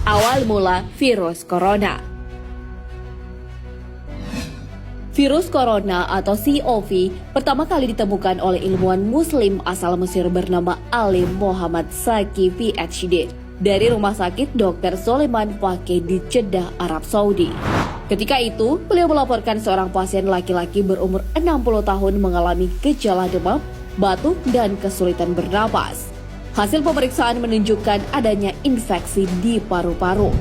Awal mula virus corona. Virus corona atau COV pertama kali ditemukan oleh ilmuwan muslim asal Mesir bernama Alim Muhammad Zaki PhD dari Rumah Sakit Dr. Soleiman Fakih di Jeddah, Arab Saudi. Ketika itu, beliau melaporkan seorang pasien laki-laki berumur 60 tahun mengalami gejala demam, batuk, dan kesulitan bernapas. Hasil pemeriksaan menunjukkan adanya infeksi di paru-paru.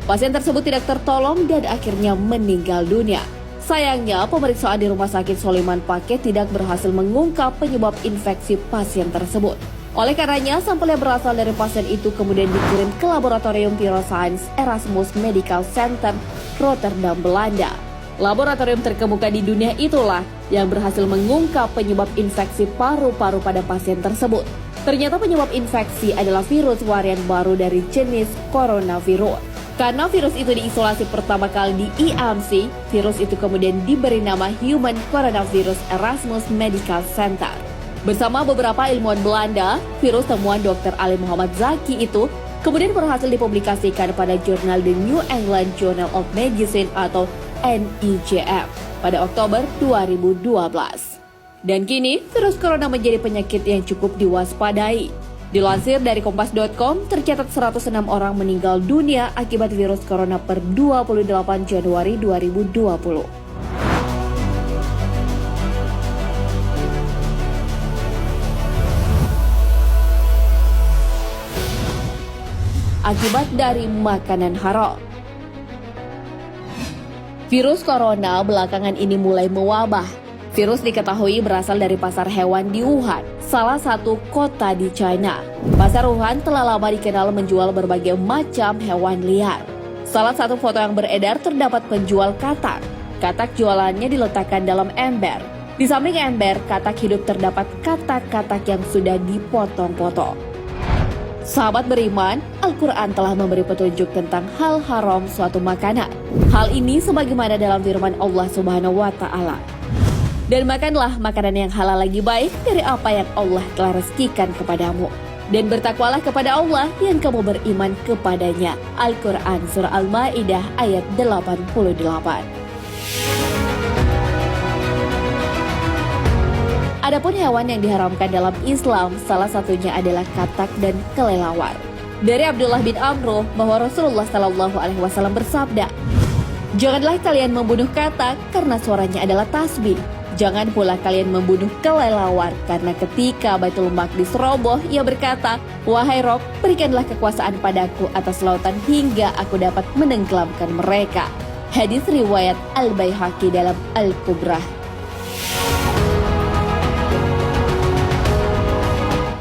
Pasien tersebut tidak tertolong dan akhirnya meninggal dunia. Sayangnya, pemeriksaan di Rumah Sakit Soleiman Fakih tidak berhasil mengungkap penyebab infeksi pasien tersebut. Oleh karenanya, sampel yang berasal dari pasien itu kemudian dikirim ke Laboratorium Viroscience Erasmus Medical Center, Rotterdam, Belanda. Laboratorium terkemuka di dunia itulah yang berhasil mengungkap penyebab infeksi paru-paru pada pasien tersebut. Ternyata penyebab infeksi adalah virus varian baru dari jenis coronavirus. Karena virus itu diisolasi pertama kali di IAMC, virus itu kemudian diberi nama Human Coronavirus Erasmus Medical Center. Bersama beberapa ilmuwan Belanda, virus temuan Dr. Ali Muhammad Zaki itu kemudian berhasil dipublikasikan pada jurnal The New England Journal of Medicine atau NEJM pada Oktober 2012. Dan kini, virus corona menjadi penyakit yang cukup diwaspadai. Dilansir dari Kompas.com, tercatat 106 orang meninggal dunia akibat virus corona per 28 Januari 2020. Akibat dari makanan haram. Virus corona belakangan ini mulai mewabah. Virus diketahui berasal dari pasar hewan di Wuhan, salah satu kota di China. Pasar Wuhan telah lama dikenal menjual berbagai macam hewan liar. Salah satu foto yang beredar terdapat penjual katak. Katak jualannya diletakkan dalam ember. Di samping ember, katak hidup terdapat katak-katak yang sudah dipotong-potong. Sahabat beriman, Al-Quran telah memberi petunjuk tentang hal haram suatu makanan. Hal ini sebagaimana dalam firman Allah Subhanahu wa Ta'ala. Dan makanlah makanan yang halal lagi baik dari apa yang Allah telah rezekikan kepadamu. Dan bertakwalah kepada Allah yang kamu beriman kepadanya. Al-Quran Surah Al-Ma'idah ayat 88. Adapun hewan yang diharamkan dalam Islam, salah satunya adalah katak dan kelelawar. Dari Abdullah bin Amr bahwa Rasulullah SAW bersabda, "Janganlah kalian membunuh katak karena suaranya adalah tasbih. Jangan pula kalian membunuh kelelawar karena ketika Baitul Maqdis roboh, ia berkata, 'Wahai Rob, berikanlah kekuasaan padaku atas lautan hingga aku dapat menenggelamkan mereka.'" Hadis riwayat Al-Baihaqi dalam Al-Kubrah.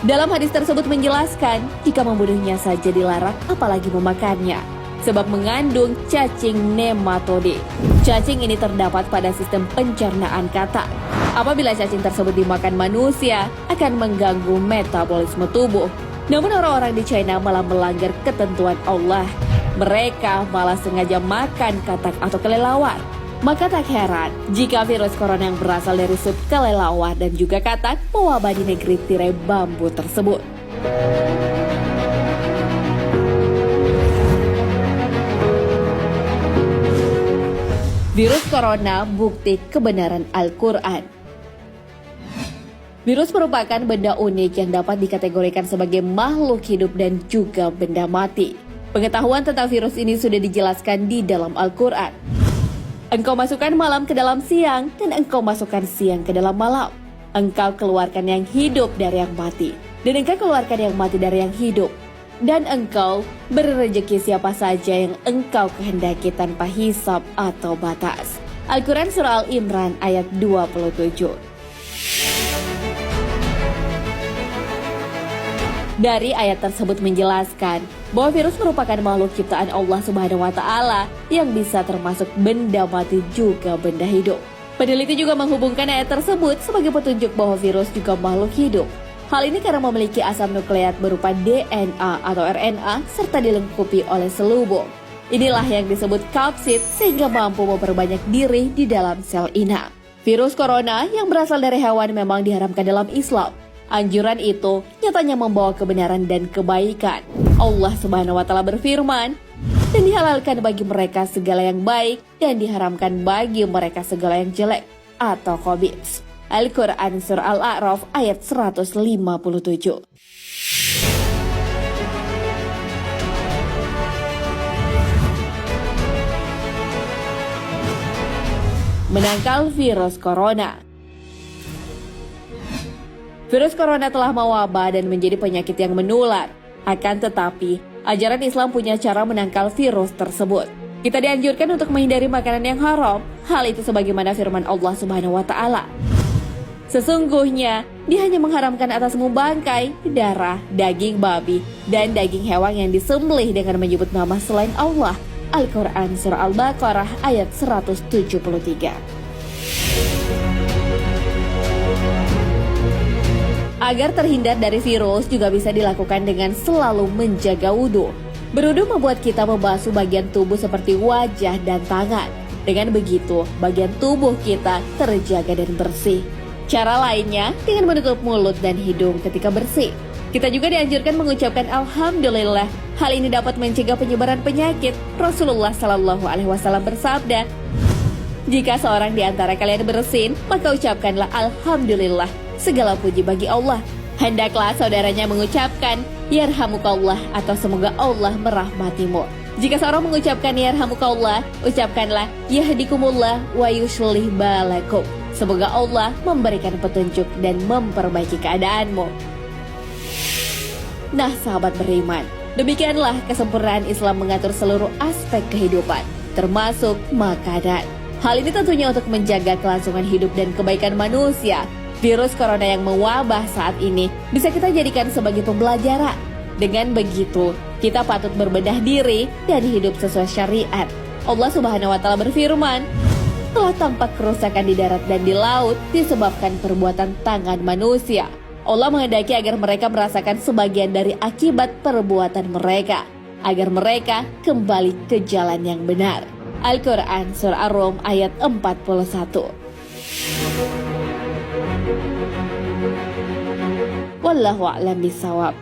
Dalam hadis tersebut menjelaskan, jika membunuhnya saja dilarang, apalagi memakannya. Sebab mengandung cacing nematode. Cacing ini terdapat pada sistem pencernaan katak. Apabila cacing tersebut dimakan manusia, akan mengganggu metabolisme tubuh. Namun orang-orang di China malah melanggar ketentuan Allah. Mereka malah sengaja makan katak atau kelelawar. Maka tak heran jika virus corona yang berasal dari sup kelelawar dan juga katak mewabah di negeri tirai bambu tersebut. Virus corona bukti kebenaran Al-Quran. Virus merupakan benda unik yang dapat dikategorikan sebagai makhluk hidup dan juga benda mati. Pengetahuan tentang virus ini sudah dijelaskan di dalam Al-Quran. Engkau masukkan malam ke dalam siang dan engkau masukkan siang ke dalam malam. Engkau keluarkan yang hidup dari yang mati dan engkau keluarkan yang mati dari yang hidup. Dan engkau beri rezeki siapa saja yang engkau kehendaki tanpa hisab atau batas. Al-Quran Surah Al-Imran ayat 27. Dari ayat tersebut menjelaskan bahwa virus merupakan makhluk ciptaan Allah Subhanahu wa Ta'ala yang bisa termasuk benda mati juga benda hidup. Peneliti juga menghubungkan ayat tersebut sebagai petunjuk bahwa virus juga makhluk hidup. Hal ini karena memiliki asam nukleat berupa DNA atau RNA serta dilengkapi oleh selubung. Inilah yang disebut kapsid sehingga mampu memperbanyak diri di dalam sel inang. Virus corona yang berasal dari hewan memang diharamkan dalam Islam. Anjuran itu nyatanya membawa kebenaran dan kebaikan. Allah Subhanahu wa Ta'ala berfirman, dan dihalalkan bagi mereka segala yang baik dan diharamkan bagi mereka segala yang jelek atau khabith. Al-Quran Surah Al-A'raf ayat 157. Menangkal virus corona. Virus corona telah mewabah dan menjadi penyakit yang menular. Akan tetapi, ajaran Islam punya cara menangkal virus tersebut. Kita dianjurkan untuk menghindari makanan yang haram. Hal itu sebagaimana firman Allah Subhanahu wa Ta'ala. Sesungguhnya, Dia hanya mengharamkan atasmu bangkai, darah, daging babi, dan daging hewan yang disembelih dengan menyebut nama selain Allah. Al-Quran Surah Al-Baqarah ayat 173. Agar terhindar dari virus juga bisa dilakukan dengan selalu menjaga wudhu. Berwudhu membuat kita membasuh bagian tubuh seperti wajah dan tangan. Dengan begitu, bagian tubuh kita terjaga dan bersih. Cara lainnya dengan menutup mulut dan hidung ketika bersih. Kita juga dianjurkan mengucapkan Alhamdulillah. Hal ini dapat mencegah penyebaran penyakit. Rasulullah Shallallahu Alaihi Wasallam bersabda, jika seorang di antara kalian bersin, maka ucapkanlah Alhamdulillah. Segala puji bagi Allah. Hendaklah saudaranya mengucapkan Yarhamukallah atau semoga Allah merahmatimu. Jika seorang mengucapkan Yarhamukallah, ucapkanlah Yahdikumullah wa yuslih balakum. Semoga Allah memberikan petunjuk dan memperbaiki keadaanmu. Nah, sahabat beriman, demikianlah kesempurnaan Islam mengatur seluruh aspek kehidupan, termasuk makanan. Hal ini tentunya untuk menjaga kelangsungan hidup dan kebaikan manusia. Virus corona yang mewabah saat ini bisa kita jadikan sebagai pembelajaran. Dengan begitu, kita patut berbenah diri dan hidup sesuai syariat. Allah Subhanahu wa Ta'ala berfirman, telah tampak kerusakan di darat dan di laut disebabkan perbuatan tangan manusia. Allah menghendaki agar mereka merasakan sebagian dari akibat perbuatan mereka, agar mereka kembali ke jalan yang benar. Al-Quran Surah Ar-Rum ayat 41. Wallahu a'lam bishawab.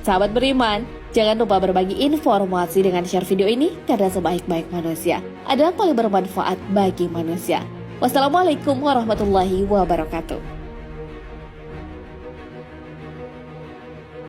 Sahabat beriman, jangan lupa berbagi informasi dengan share video ini karena sebaik-baik manusia adalah paling bermanfaat bagi manusia. Wassalamualaikum warahmatullahi wabarakatuh.